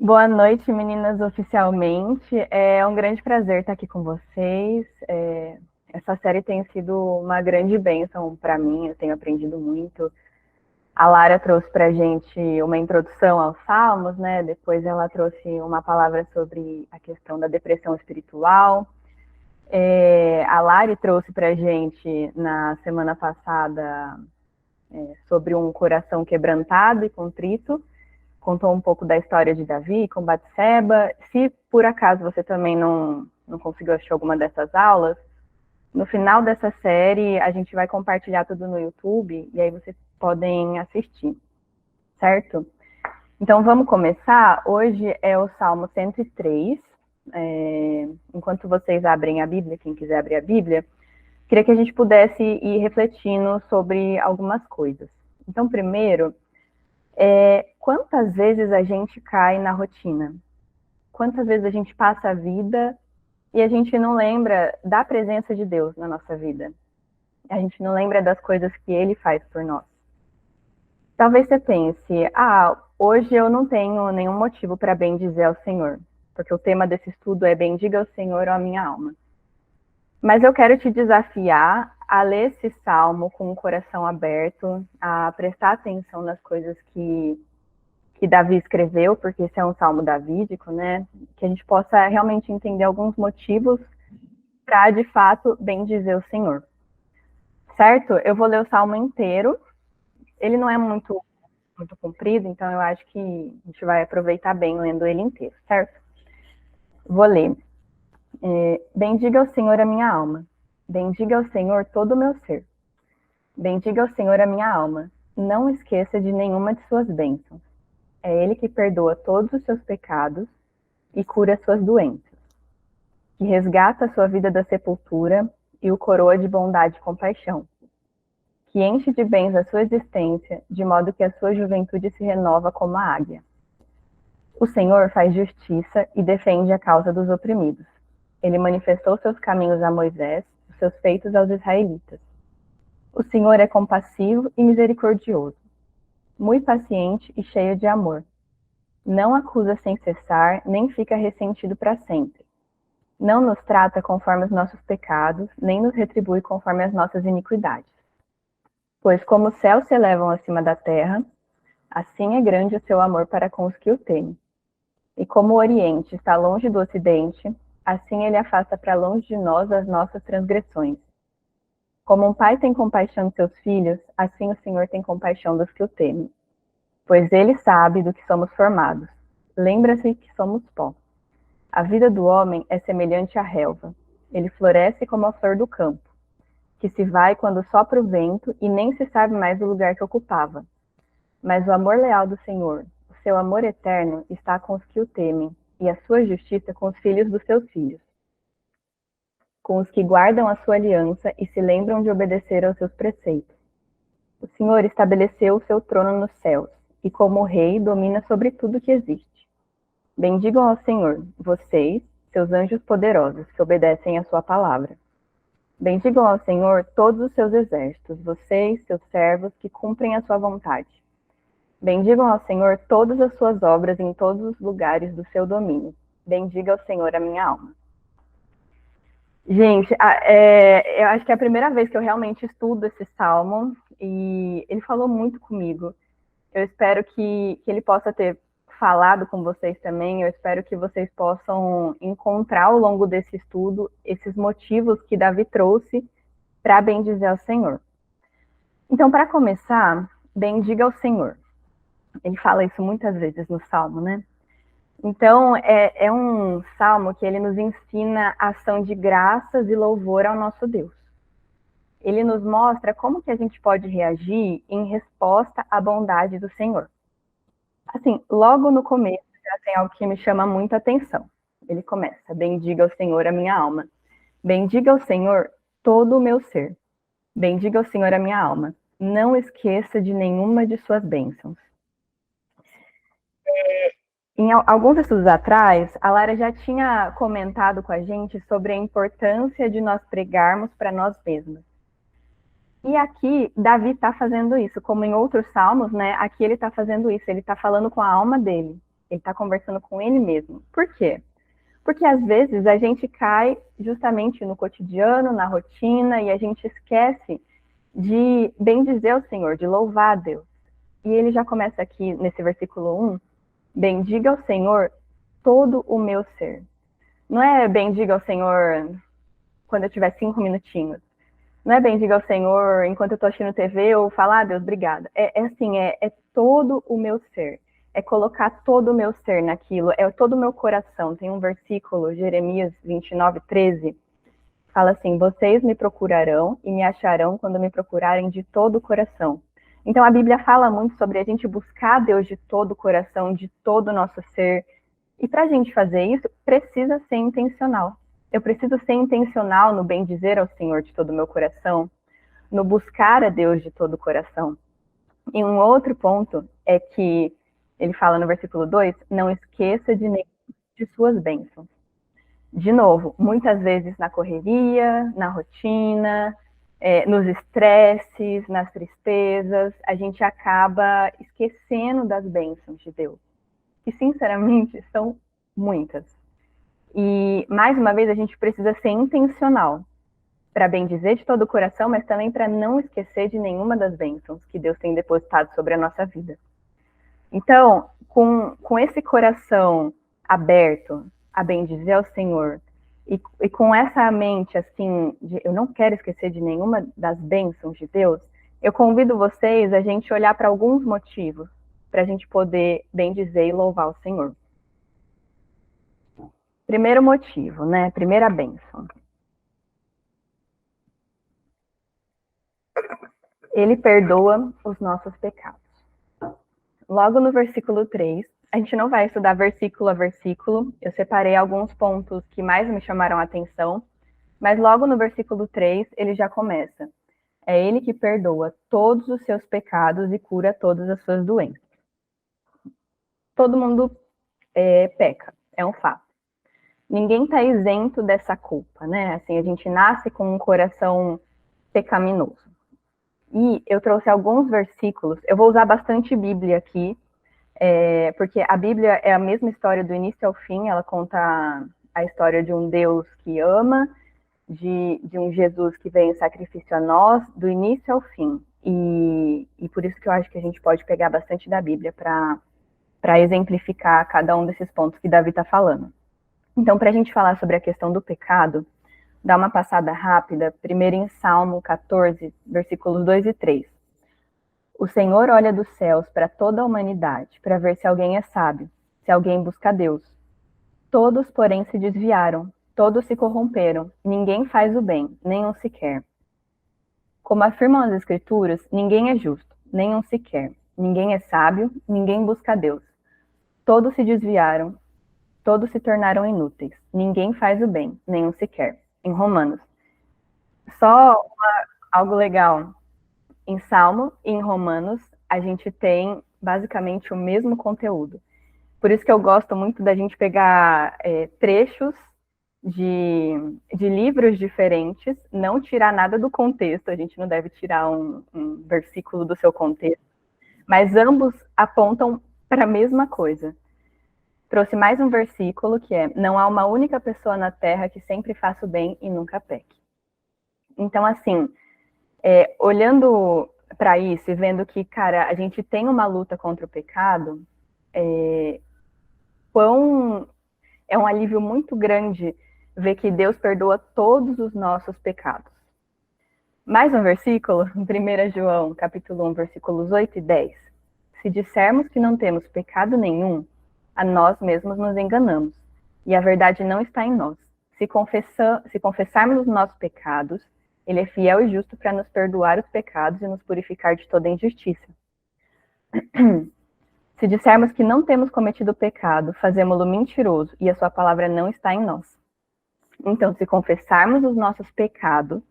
Boa noite, meninas, oficialmente. É um grande prazer estar aqui com vocês. Essa série tem sido uma grande bênção para mim, eu tenho aprendido muito. A Lara trouxe para a gente uma introdução aos Salmos, né? Depois ela trouxe uma palavra sobre a questão da depressão espiritual. A Lari trouxe para a gente na semana passada sobre um coração quebrantado e contrito. Contou um pouco da história de Davi com Batseba. Se por acaso você também não conseguiu assistir alguma dessas aulas, no final dessa série a gente vai compartilhar tudo no YouTube e aí vocês podem assistir, certo? Então vamos começar. Hoje é o Salmo 103. Enquanto vocês abrem a Bíblia, quem quiser abrir a Bíblia, queria que a gente pudesse ir refletindo sobre algumas coisas. Então, primeiro, quantas vezes a gente cai na rotina? Quantas vezes a gente passa a vida e a gente não lembra da presença de Deus na nossa vida? A gente não lembra das coisas que Ele faz por nós. Talvez você pense, hoje eu não tenho nenhum motivo para bendizer ao Senhor, porque o tema desse estudo é bendiga ao Senhor, ó minha alma. Mas eu quero te desafiar a ler esse salmo com o coração aberto, a prestar atenção nas coisas que Davi escreveu, porque esse é um salmo davídico, né? Que a gente possa realmente entender alguns motivos para, de fato, bendizer o Senhor. Certo? Eu vou ler o salmo inteiro. Ele não é muito comprido, então eu acho que a gente vai aproveitar bem lendo ele inteiro, certo? Vou ler. Bendiga ao Senhor a minha alma. Bendiga ao Senhor todo o meu ser. Bendiga ao Senhor a minha alma. Não esqueça de nenhuma de suas bênçãos. É Ele que perdoa todos os seus pecados e cura suas doenças, que resgata a sua vida da sepultura e o coroa de bondade e compaixão, que enche de bens a sua existência, de modo que a sua juventude se renova como a águia. O Senhor faz justiça e defende a causa dos oprimidos. Ele manifestou seus caminhos a Moisés, os seus feitos aos israelitas. O Senhor é compassivo e misericordioso, muito paciente e cheio de amor. Não acusa sem cessar, nem fica ressentido para sempre. Não nos trata conforme os nossos pecados, nem nos retribui conforme as nossas iniquidades. Pois como os céus se elevam acima da terra, assim é grande o seu amor para com os que o temem. E como o Oriente está longe do Ocidente, assim ele afasta para longe de nós as nossas transgressões. Como um pai tem compaixão de seus filhos, assim o Senhor tem compaixão dos que o temem. Pois ele sabe do que somos formados. Lembra-se que somos pó. A vida do homem é semelhante à relva. Ele floresce como a flor do campo, que se vai quando sopra o vento e nem se sabe mais o lugar que ocupava. Mas o amor leal do Senhor, o seu amor eterno, está com os que o temem, e a sua justiça com os filhos dos seus filhos, com os que guardam a sua aliança e se lembram de obedecer aos seus preceitos. O Senhor estabeleceu o seu trono nos céus, e como rei domina sobre tudo que existe. Bendigam ao Senhor, vocês, seus anjos poderosos, que obedecem à sua palavra. Bendigam ao Senhor todos os seus exércitos, vocês, seus servos, que cumprem a sua vontade. Bendigam ao Senhor todas as suas obras em todos os lugares do seu domínio. Bendiga ao Senhor a minha alma. Gente, eu acho que é a primeira vez que eu realmente estudo esse salmo e ele falou muito comigo. Eu espero que ele possa ter falado com vocês também. Eu espero que vocês possam encontrar ao longo desse estudo esses motivos que Davi trouxe para bendizer ao Senhor. Então, para começar, bendiga ao Senhor. Ele fala isso muitas vezes no Salmo, né? Então, é um salmo que ele nos ensina ação de graças e louvor ao nosso Deus. Ele nos mostra como que a gente pode reagir em resposta à bondade do Senhor. Assim, logo no começo já tem algo que me chama muita atenção. Ele começa, bendiga ao Senhor a minha alma. Bendiga ao Senhor todo o meu ser. Bendiga ao Senhor a minha alma. Não esqueça de nenhuma de suas bênçãos. Em alguns estudos atrás, a Lara já tinha comentado com a gente sobre a importância de nós pregarmos para nós mesmos. E aqui, Davi está fazendo isso, como em outros salmos, né? Aqui ele está fazendo isso, ele está falando com a alma dele. Ele está conversando com ele mesmo. Por quê? Porque às vezes a gente cai justamente no cotidiano, na rotina, e a gente esquece de bendizer o Senhor, de louvar a Deus. E ele já começa aqui nesse versículo 1, bendiga ao Senhor todo o meu ser. Não é bendiga ao Senhor quando eu tiver 5 minutinhos. Não é bendiga ao Senhor enquanto eu estou assistindo TV ou falar, Deus, obrigada. É assim, é todo o meu ser. É colocar todo o meu ser naquilo, é todo o meu coração. Tem um versículo, Jeremias 29:13, fala assim, vocês me procurarão e me acharão quando me procurarem de todo o coração. Então a Bíblia fala muito sobre a gente buscar Deus de todo o coração, de todo o nosso ser. E para a gente fazer isso, precisa ser intencional. Eu preciso ser intencional no bem dizer ao Senhor de todo o meu coração, no buscar a Deus de todo o coração. E um outro ponto é que ele fala no versículo 2, não esqueça de nenhuma de suas bênçãos. De novo, muitas vezes na correria, na rotina, nos estresses, nas tristezas, a gente acaba esquecendo das bênçãos de Deus. Que, sinceramente, são muitas. E, mais uma vez, a gente precisa ser intencional para bem dizer de todo o coração, mas também para não esquecer de nenhuma das bênçãos que Deus tem depositado sobre a nossa vida. Então, com esse coração aberto a bem dizer ao Senhor, e com essa mente, assim, de eu não quero esquecer de nenhuma das bênçãos de Deus, eu convido vocês a gente olhar para alguns motivos para a gente poder bem dizer e louvar o Senhor. Primeiro motivo, né? Primeira bênção. Ele perdoa os nossos pecados. Logo no versículo 3, a gente não vai estudar versículo a versículo, eu separei alguns pontos que mais me chamaram a atenção, mas logo no versículo 3, ele já começa. É ele que perdoa todos os seus pecados e cura todas as suas doenças. Todo mundo peca, é um fato. Ninguém está isento dessa culpa, né? Assim, a gente nasce com um coração pecaminoso. E eu trouxe alguns versículos, eu vou usar bastante Bíblia aqui, porque a Bíblia é a mesma história do início ao fim, ela conta a história de um Deus que ama, de um Jesus que veio em sacrifício a nós, do início ao fim. E por isso que eu acho que a gente pode pegar bastante da Bíblia para exemplificar cada um desses pontos que Davi está falando. Então, para a gente falar sobre a questão do pecado, dá uma passada rápida, primeiro em Salmo 14, versículos 2 e 3. O Senhor olha dos céus para toda a humanidade, para ver se alguém é sábio, se alguém busca Deus. Todos, porém, se desviaram, todos se corromperam, ninguém faz o bem, nenhum sequer. Como afirmam as Escrituras, ninguém é justo, nenhum sequer. Ninguém é sábio, ninguém busca Deus. Todos se desviaram, todos se tornaram inúteis. Ninguém faz o bem, nenhum sequer. Em Romanos. Só algo legal. Em Salmo e em Romanos, a gente tem basicamente o mesmo conteúdo. Por isso que eu gosto muito da gente pegar trechos de livros diferentes, não tirar nada do contexto, a gente não deve tirar um versículo do seu contexto, mas ambos apontam para a mesma coisa. Trouxe mais um versículo que é: não há uma única pessoa na terra que sempre faça o bem e nunca peque. Então, assim, olhando para isso e vendo que, cara, a gente tem uma luta contra o pecado, é um alívio muito grande ver que Deus perdoa todos os nossos pecados. Mais um versículo, 1 João, capítulo 1, versículos 8 e 10. Se dissermos que não temos pecado nenhum, a nós mesmos nos enganamos, e a verdade não está em nós. Se confessarmos os nossos pecados, ele é fiel e justo para nos perdoar os pecados e nos purificar de toda injustiça. Se dissermos que não temos cometido pecado, fazemos-lo mentiroso, e a sua palavra não está em nós. Então, se confessarmos os nossos pecados,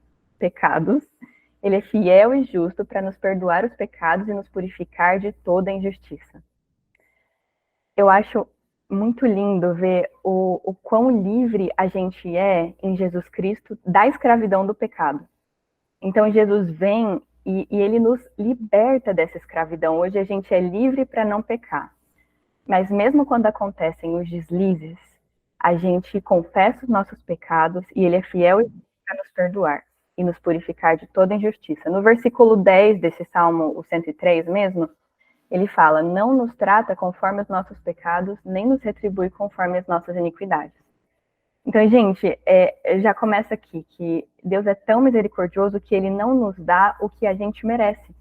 ele é fiel e justo para nos perdoar os pecados e nos purificar de toda injustiça. Eu acho muito lindo ver o quão livre a gente é em Jesus Cristo da escravidão do pecado. Então, Jesus vem e ele nos liberta dessa escravidão. Hoje a gente é livre para não pecar. Mas mesmo quando acontecem os deslizes, a gente confessa os nossos pecados e ele é fiel para nos perdoar e nos purificar de toda injustiça. No versículo 10 desse Salmo, o 103 mesmo, ele fala: não nos trata conforme os nossos pecados, nem nos retribui conforme as nossas iniquidades. Então, gente, já começa aqui que Deus é tão misericordioso que ele não nos dá o que a gente merece.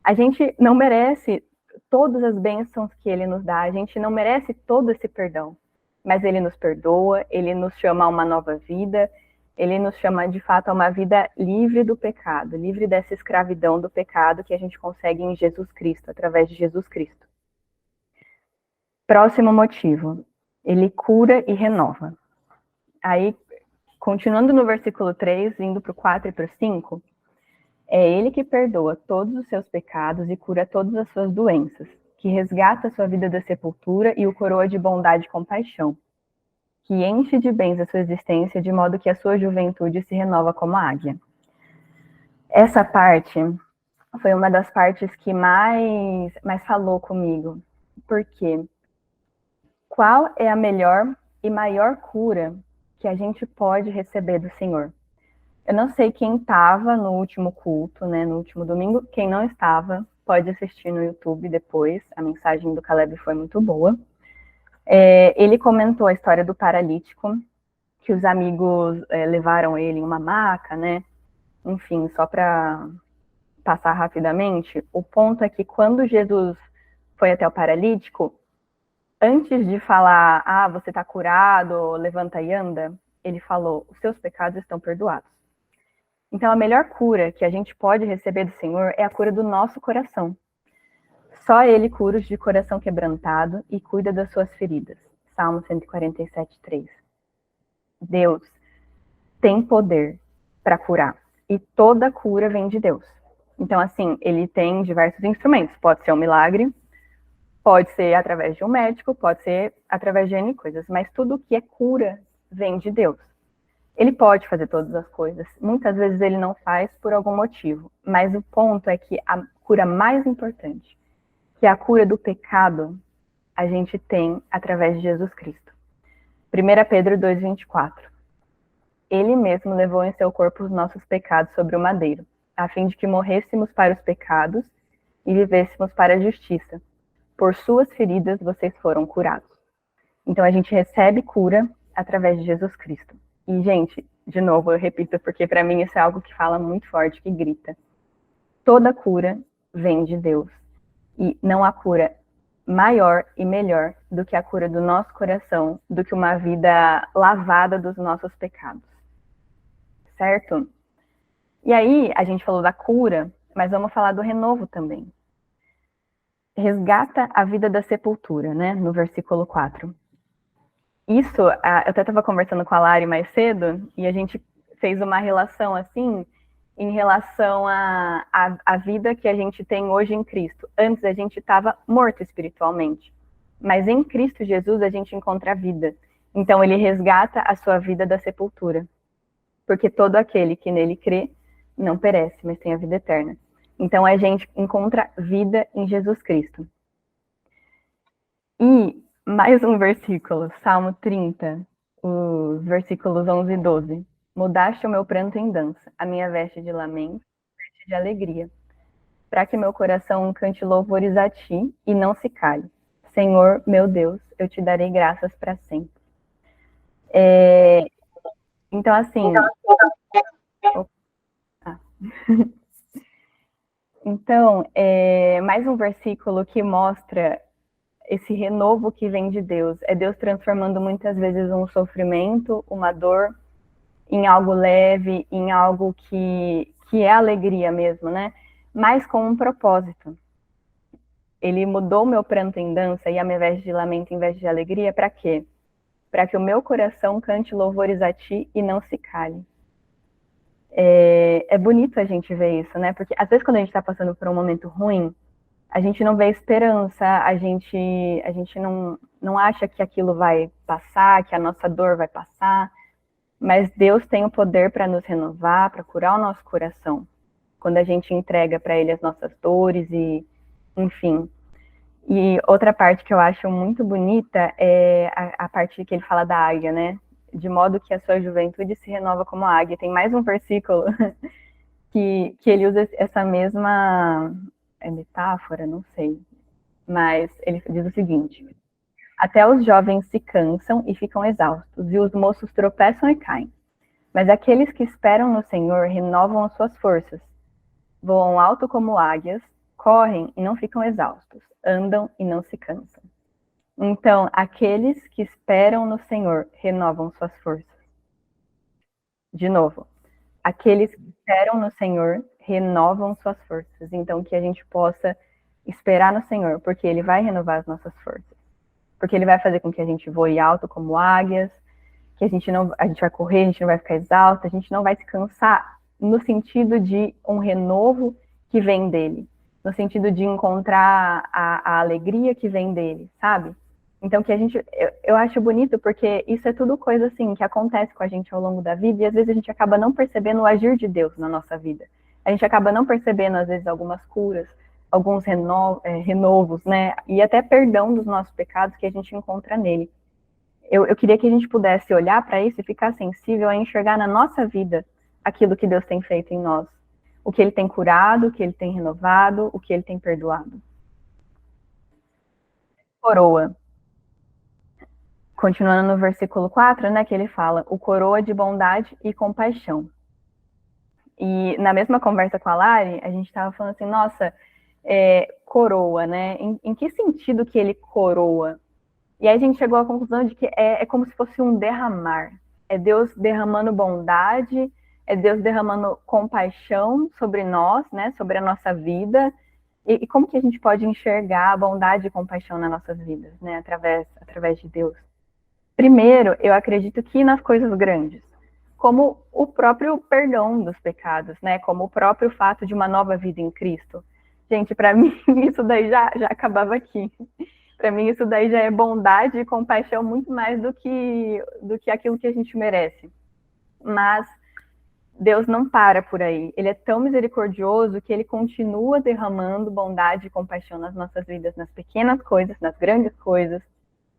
A gente não merece todas as bênçãos que ele nos dá, a gente não merece todo esse perdão, mas ele nos perdoa, ele nos chama a uma nova vida, ele nos chama de fato a uma vida livre do pecado, livre dessa escravidão do pecado que a gente consegue em Jesus Cristo, através de Jesus Cristo. Próximo motivo, ele cura e renova. Aí, continuando no versículo 3, indo para o 4 e para o 5, é ele que perdoa todos os seus pecados e cura todas as suas doenças, que resgata a sua vida da sepultura e o coroa de bondade e compaixão, que enche de bens a sua existência, de modo que a sua juventude se renova como a águia. Essa parte foi uma das partes que mais falou comigo. Por quê? Qual é a melhor e maior cura que a gente pode receber do Senhor? Eu não sei quem estava no último culto, né, no último domingo. Quem não estava, pode assistir no YouTube depois. A mensagem do Caleb foi muito boa. Ele comentou a história do paralítico, que os amigos levaram ele em uma maca, né? Enfim, só para passar rapidamente, o ponto é que quando Jesus foi até o paralítico, antes de falar, você está curado, levanta e anda, ele falou, os seus pecados estão perdoados. Então, a melhor cura que a gente pode receber do Senhor é a cura do nosso coração. Só ele cura os de coração quebrantado e cuida das suas feridas. Salmo 147:3. Deus tem poder para curar. E toda cura vem de Deus. Então, assim, ele tem diversos instrumentos. Pode ser um milagre, pode ser através de um médico, pode ser através de N coisas. Mas tudo que é cura vem de Deus. Ele pode fazer todas as coisas. Muitas vezes ele não faz por algum motivo. Mas o ponto é que a cura mais importante, que é a cura do pecado, a gente tem através de Jesus Cristo. 1 Pedro 2:24. Ele mesmo levou em seu corpo os nossos pecados sobre o madeiro, a fim de que morrêssemos para os pecados e vivêssemos para a justiça. Por suas feridas vocês foram curados. Então a gente recebe cura através de Jesus Cristo. E, gente, de novo, eu repito, porque para mim isso é algo que fala muito forte, que grita. Toda cura vem de Deus. E não há cura maior e melhor do que a cura do nosso coração, do que uma vida lavada dos nossos pecados. Certo? E aí, a gente falou da cura, mas vamos falar do renovo também. Resgata a vida da sepultura, né? No versículo 4. Isso, eu até estava conversando com a Lari mais cedo, e a gente fez uma relação assim, em relação à vida que a gente tem hoje em Cristo. Antes a gente estava morto espiritualmente, mas em Cristo Jesus a gente encontra a vida. Então ele resgata a sua vida da sepultura, porque todo aquele que nele crê não perece, mas tem a vida eterna. Então a gente encontra vida em Jesus Cristo. E mais um versículo, Salmo 30, os versículos 11 e 12. Mudaste o meu pranto em dança, a minha veste de lamento, veste de alegria, para que meu coração cante louvores a ti e não se cale. Senhor, meu Deus, eu te darei graças para sempre. Então, assim... Então, mais um versículo que mostra esse renovo que vem de Deus. É Deus transformando muitas vezes um sofrimento, uma dor, em algo leve, em algo que é alegria mesmo, né? Mas com um propósito. Ele mudou meu pranto em dança e a minha veste de lamento em vez de alegria, para quê? Para que o meu coração cante louvores a ti e não se cale. É bonito a gente ver isso, né? Porque às vezes quando a gente está passando por um momento ruim, a gente não vê esperança, a gente não acha que aquilo vai passar, que a nossa dor vai passar, mas Deus tem o poder para nos renovar, para curar o nosso coração, quando a gente entrega para Ele as nossas dores e, enfim. E outra parte que eu acho muito bonita é a parte que ele fala da águia, né? De modo que a sua juventude se renova como a águia. Tem mais um versículo que ele usa essa mesma metáfora, não sei, mas ele diz o seguinte: até os jovens se cansam e ficam exaustos, e os moços tropeçam e caem. Mas aqueles que esperam no Senhor renovam as suas forças, voam alto como águias, correm e não ficam exaustos, andam e não se cansam. Então, aqueles que esperam no Senhor renovam suas forças. De novo, aqueles que esperam no Senhor renovam suas forças. Então, que a gente possa esperar no Senhor, porque Ele vai renovar as nossas forças. Porque Ele vai fazer com que a gente voe alto como águias, que a gente vai correr, a gente não vai ficar exausto, a gente não vai se cansar, no sentido de um renovo que vem dele, no sentido de encontrar a alegria que vem dele, sabe? Então, que a gente, eu acho bonito, porque isso é tudo coisa assim que acontece com a gente ao longo da vida, e às vezes a gente acaba não percebendo o agir de Deus na nossa vida. A gente acaba não percebendo, às vezes, algumas curas, alguns renovos, né? E até perdão dos nossos pecados que a gente encontra nele. Eu queria que a gente pudesse olhar para isso e ficar sensível a enxergar na nossa vida aquilo que Deus tem feito em nós. O que Ele tem curado, o que Ele tem renovado, o que Ele tem perdoado. Coroa. Continuando no versículo 4, né, que ele fala, o coroa de bondade e compaixão. E na mesma conversa com a Lari, a gente estava falando assim, nossa, coroa, né? Em que sentido que ele coroa? E aí a gente chegou à conclusão de que é como se fosse um derramar. É Deus derramando bondade, é Deus derramando compaixão sobre nós, né? Sobre a nossa vida. E como que a gente pode enxergar a bondade e compaixão nas nossas vidas, né? Através de Deus. Primeiro, eu acredito que nas coisas grandes, como o próprio perdão dos pecados, né? Como o próprio fato de uma nova vida em Cristo. Gente, para mim, isso daí já acabava aqui. Para mim, isso daí já é bondade e compaixão muito mais do que aquilo que a gente merece. Mas Deus não para por aí. Ele é tão misericordioso que ele continua derramando bondade e compaixão nas nossas vidas, nas pequenas coisas, nas grandes coisas.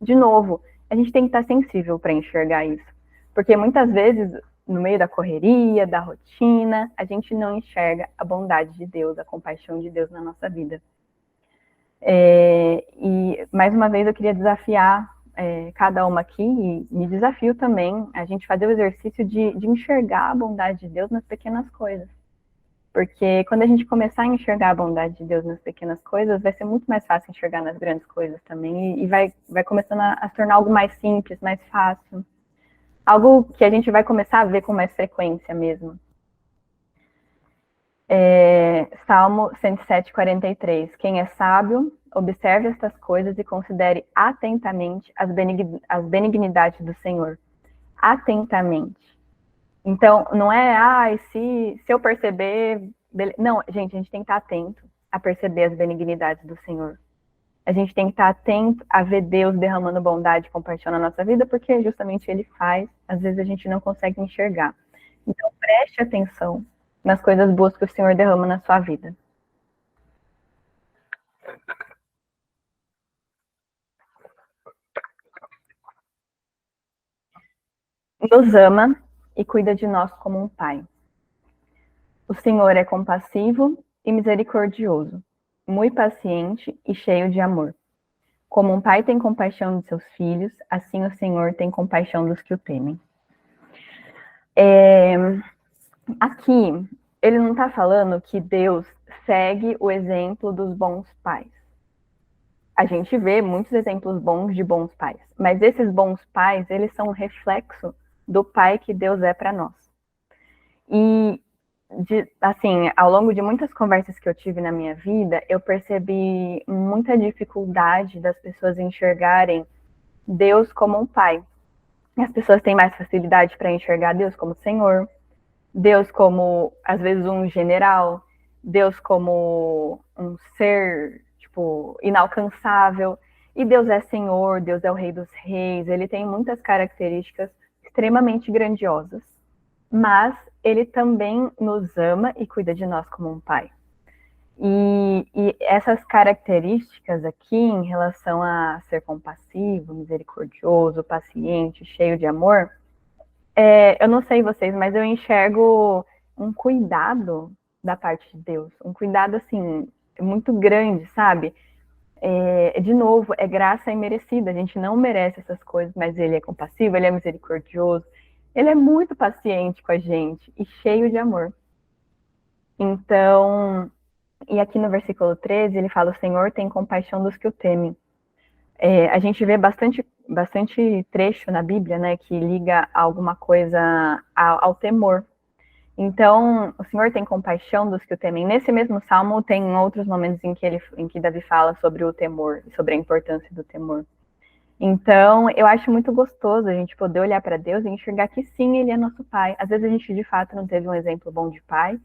De novo, a gente tem que estar sensível para enxergar isso. Porque muitas vezes, no meio da correria, da rotina, a gente não enxerga a bondade de Deus, a compaixão de Deus na nossa vida. E, mais uma vez, eu queria desafiar cada uma aqui, e me desafio também, a gente fazer o exercício de enxergar a bondade de Deus nas pequenas coisas. Porque quando a gente começar a enxergar a bondade de Deus nas pequenas coisas, vai ser muito mais fácil enxergar nas grandes coisas também. E vai começando a se tornar algo mais simples, mais fácil. Algo que a gente vai começar a ver com mais frequência mesmo. Salmo 107, 43. Quem é sábio, observe estas coisas e considere atentamente as benignidades do Senhor. Atentamente. Então, não é, se eu perceber... Não, gente, a gente tem que estar atento a perceber as benignidades do Senhor. A gente tem que estar atento a ver Deus derramando bondade e compaixão na nossa vida, porque justamente Ele faz, às vezes a gente não consegue enxergar. Então, preste atenção nas coisas boas que o Senhor derrama na sua vida. Nos ama e cuida de nós como um pai. O Senhor é compassivo e misericordioso, muito paciente e cheio de amor. Como um pai tem compaixão de seus filhos, assim o Senhor tem compaixão dos que o temem. Aqui, ele não está falando que Deus segue o exemplo dos bons pais. A gente vê muitos exemplos bons de bons pais, mas esses bons pais, eles são um reflexo do pai que Deus é para nós. E, assim, ao longo de muitas conversas que eu tive na minha vida, eu percebi muita dificuldade das pessoas enxergarem Deus como um pai. As pessoas têm mais facilidade para enxergar Deus como Senhor, Deus como, às vezes, um general, Deus como um ser, tipo, inalcançável. E Deus é Senhor, Deus é o Rei dos Reis, ele tem muitas características extremamente grandiosas. Mas ele também nos ama e cuida de nós como um pai. E essas características aqui, em relação a ser compassivo, misericordioso, paciente, cheio de amor, eu não sei vocês, mas eu enxergo um cuidado da parte de Deus, um cuidado, assim, muito grande, sabe? De novo, é graça imerecida, a gente não merece essas coisas, mas ele é compassivo, ele é misericordioso, ele é muito paciente com a gente e cheio de amor. Então, e aqui no versículo 13, ele fala: o Senhor tem compaixão dos que o temem. A gente vê bastante trecho na Bíblia, né, que liga alguma coisa ao temor. Então, o Senhor tem compaixão dos que o temem. Nesse mesmo salmo, tem outros momentos em que Davi fala sobre o temor, sobre a importância do temor. Então, eu acho muito gostoso a gente poder olhar para Deus e enxergar que sim, Ele é nosso Pai. Às vezes a gente, de fato, não teve um exemplo bom de pai,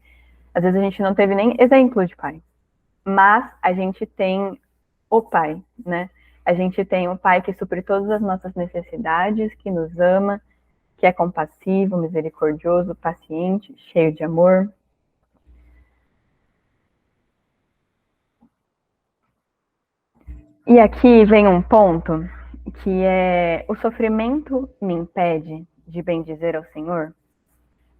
às vezes a gente não teve nem exemplo de pai, mas a gente tem o Pai, né? A gente tem um Pai que supre todas as nossas necessidades, que nos ama, que é compassivo, misericordioso, paciente, cheio de amor. E aqui vem um ponto que é: o sofrimento me impede de bendizer ao Senhor?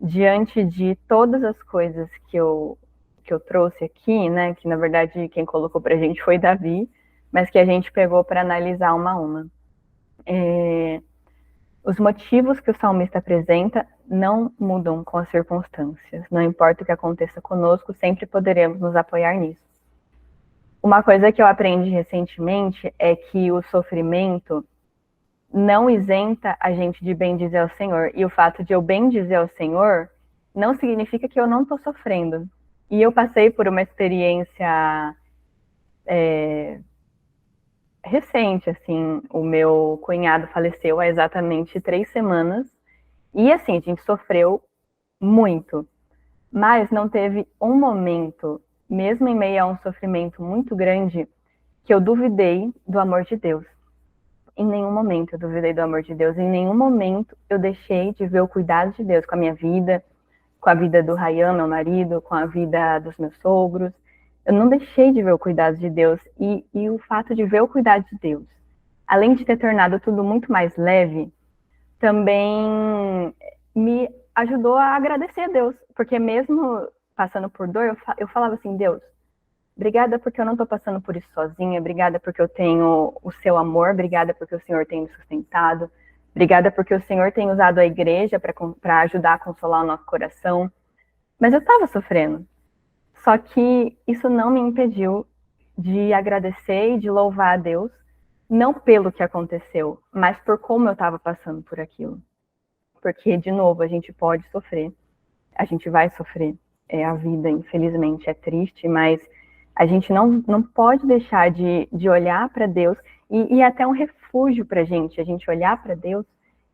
Diante de todas as coisas que eu trouxe aqui, né, que na verdade quem colocou pra gente foi Davi, mas que a gente pegou para analisar uma a uma. Os motivos que o salmista apresenta não mudam com as circunstâncias. Não importa o que aconteça conosco, sempre poderemos nos apoiar nisso. Uma coisa que eu aprendi recentemente é que o sofrimento não isenta a gente de bendizer ao Senhor. E o fato de eu bendizer ao Senhor não significa que eu não estou sofrendo. E eu passei por uma experiência recente, assim. O meu cunhado faleceu há exatamente 3 semanas. E assim, a gente sofreu muito. Mas não teve um momento, mesmo em meio a um sofrimento muito grande, que eu duvidei do amor de Deus. Em nenhum momento eu duvidei do amor de Deus, em nenhum momento eu deixei de ver o cuidado de Deus com a minha vida, com a vida do Ryan, meu marido, com a vida dos meus sogros. Eu não deixei de ver o cuidado de Deus, e o fato de ver o cuidado de Deus, além de ter tornado tudo muito mais leve, também me ajudou a agradecer a Deus, porque mesmo passando por dor, eu falava assim: Deus, obrigada porque eu não estou passando por isso sozinha, obrigada porque eu tenho o seu amor, obrigada porque o Senhor tem me sustentado, obrigada porque o Senhor tem usado a igreja para ajudar a consolar o nosso coração. Mas eu estava sofrendo, só que isso não me impediu de agradecer e de louvar a Deus, não pelo que aconteceu, mas por como eu estava passando por aquilo. Porque, de novo, a gente pode sofrer, a gente vai sofrer. A vida, infelizmente, é triste, mas a gente não pode deixar de olhar para Deus, e até um refúgio para a gente olhar para Deus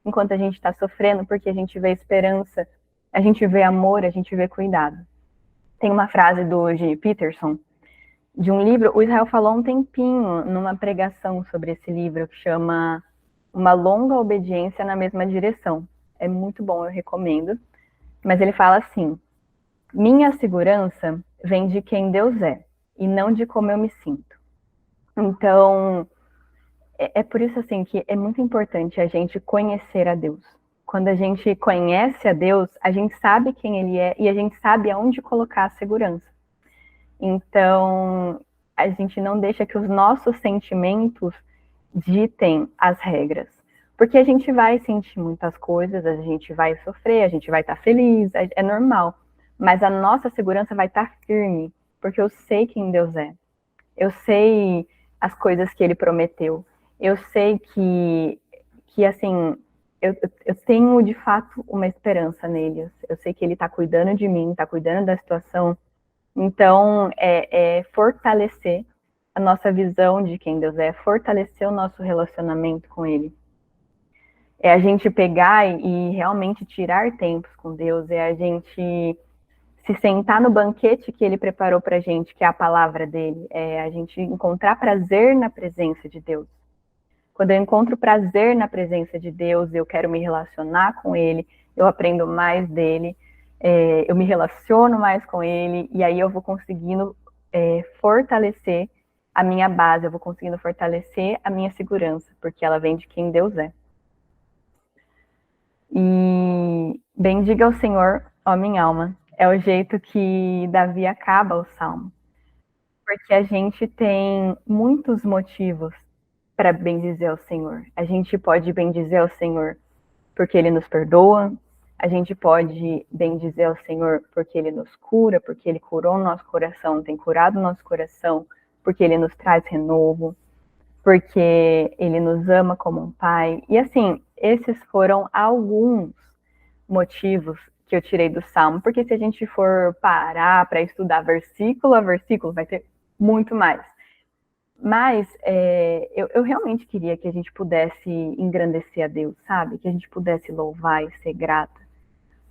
enquanto a gente está sofrendo, porque a gente vê esperança, a gente vê amor, a gente vê cuidado. Tem uma frase do G. Peterson, de um livro, o Israel falou um tempinho numa pregação sobre esse livro, que chama Uma Longa Obediência na Mesma Direção. É muito bom, eu recomendo. Mas ele fala assim: minha segurança vem de quem Deus é, e não de como eu me sinto. Então, é por isso assim que é muito importante a gente conhecer a Deus. Quando a gente conhece a Deus, a gente sabe quem Ele é e a gente sabe aonde colocar a segurança. Então, a gente não deixa que os nossos sentimentos ditem as regras. Porque a gente vai sentir muitas coisas, a gente vai sofrer, a gente vai estar feliz, é normal. Mas a nossa segurança vai estar firme, porque eu sei quem Deus é. Eu sei as coisas que Ele prometeu. Eu sei que assim, eu tenho de fato uma esperança nele. Eu sei que Ele está cuidando de mim, está cuidando da situação. Então, fortalecer a nossa visão de quem Deus é, fortalecer o nosso relacionamento com Ele. É a gente pegar e realmente tirar tempos com Deus, é a gente se sentar no banquete que Ele preparou para a gente, que é a palavra dele, é a gente encontrar prazer na presença de Deus. Quando eu encontro prazer na presença de Deus, eu quero me relacionar com Ele, eu aprendo mais dele, eu me relaciono mais com Ele, e aí eu vou conseguindo fortalecer a minha base, eu vou conseguindo fortalecer a minha segurança, porque ela vem de quem Deus é. E bendiga o Senhor, ó minha alma. É o jeito que Davi acaba o salmo. Porque a gente tem muitos motivos para bendizer ao Senhor. A gente pode bendizer ao Senhor porque Ele nos perdoa. A gente pode bendizer ao Senhor porque Ele nos cura, porque Ele curou o nosso coração, tem curado o nosso coração, porque Ele nos traz renovo, porque Ele nos ama como um pai. E assim, esses foram alguns motivos que eu tirei do Salmo, porque se a gente for parar para estudar versículo a versículo, vai ter muito mais. Mas eu realmente queria que a gente pudesse engrandecer a Deus, sabe? Que a gente pudesse louvar e ser grata.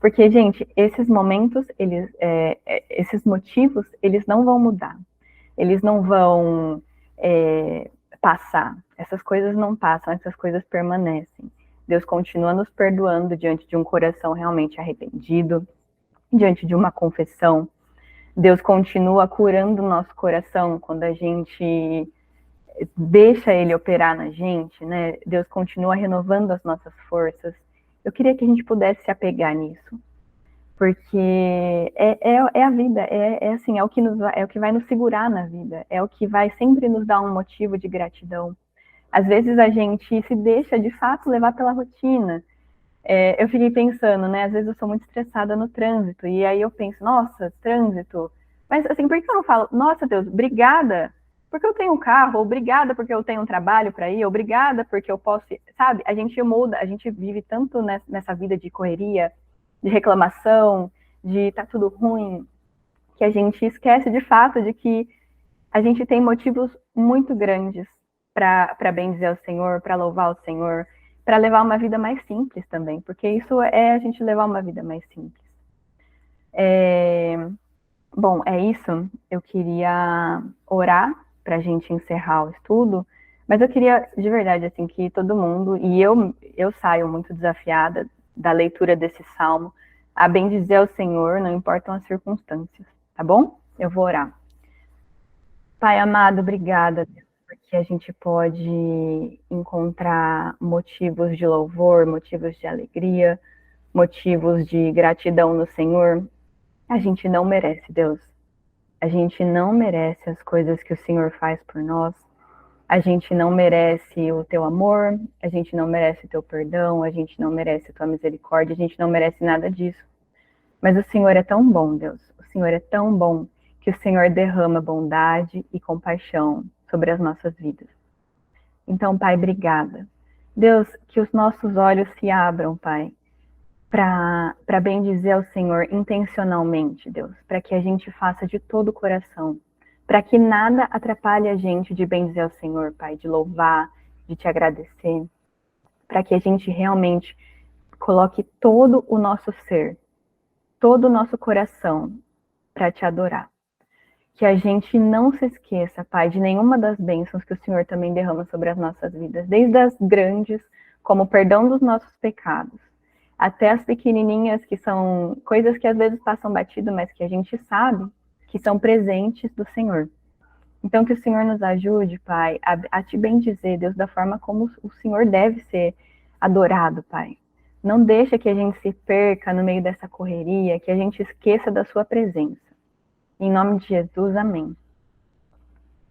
Porque, gente, esses momentos, esses motivos, eles não vão mudar. Eles não vão passar. Essas coisas não passam, essas coisas permanecem. Deus continua nos perdoando diante de um coração realmente arrependido, diante de uma confissão. Deus continua curando o nosso coração quando a gente deixa Ele operar na gente, né? Deus continua renovando as nossas forças. Eu queria que a gente pudesse se apegar nisso, porque é a vida, assim, é o que vai nos segurar na vida, é o que vai sempre nos dar um motivo de gratidão. Às vezes a gente se deixa de fato levar pela rotina. Eu fiquei pensando, né? Às vezes eu sou muito estressada no trânsito, e aí eu penso, nossa, trânsito. Mas assim, por que eu não falo, nossa Deus, obrigada porque eu tenho um carro, obrigada porque eu tenho um trabalho para ir, obrigada porque eu posso, sabe? A gente muda, a gente vive tanto nessa vida de correria, de reclamação, de tá tudo ruim, que a gente esquece de fato de que a gente tem motivos muito grandes para bendizer ao Senhor, para louvar o Senhor, para levar uma vida mais simples também, porque isso é a gente levar uma vida mais simples. Bom, é isso. Eu queria orar para a gente encerrar o estudo, mas eu queria, de verdade, assim, que todo mundo, e eu saio muito desafiada da leitura desse salmo, a bendizer ao Senhor, não importam as circunstâncias, tá bom? Eu vou orar. Pai amado, obrigada, porque a gente pode encontrar motivos de louvor, motivos de alegria, motivos de gratidão no Senhor. A gente não merece, Deus. A gente não merece as coisas que o Senhor faz por nós. A gente não merece o teu amor, a gente não merece o teu perdão, a gente não merece a tua misericórdia, a gente não merece nada disso. Mas o Senhor é tão bom, Deus. O Senhor é tão bom que o Senhor derrama bondade e compaixão sobre as nossas vidas. Então, Pai, obrigada. Deus, que os nossos olhos se abram, Pai, para bendizer ao Senhor intencionalmente, Deus, para que a gente faça de todo o coração, para que nada atrapalhe a gente de bendizer ao Senhor, Pai, de louvar, de te agradecer, para que a gente realmente coloque todo o nosso ser, todo o nosso coração para te adorar. Que a gente não se esqueça, Pai, de nenhuma das bênçãos que o Senhor também derrama sobre as nossas vidas, desde as grandes, como o perdão dos nossos pecados, até as pequenininhas, que são coisas que às vezes passam batido, mas que a gente sabe que são presentes do Senhor. Então, que o Senhor nos ajude, Pai, a te bendizer, Deus, da forma como o Senhor deve ser adorado, Pai. Não deixa que a gente se perca no meio dessa correria, que a gente esqueça da sua presença. Em nome de Jesus, amém.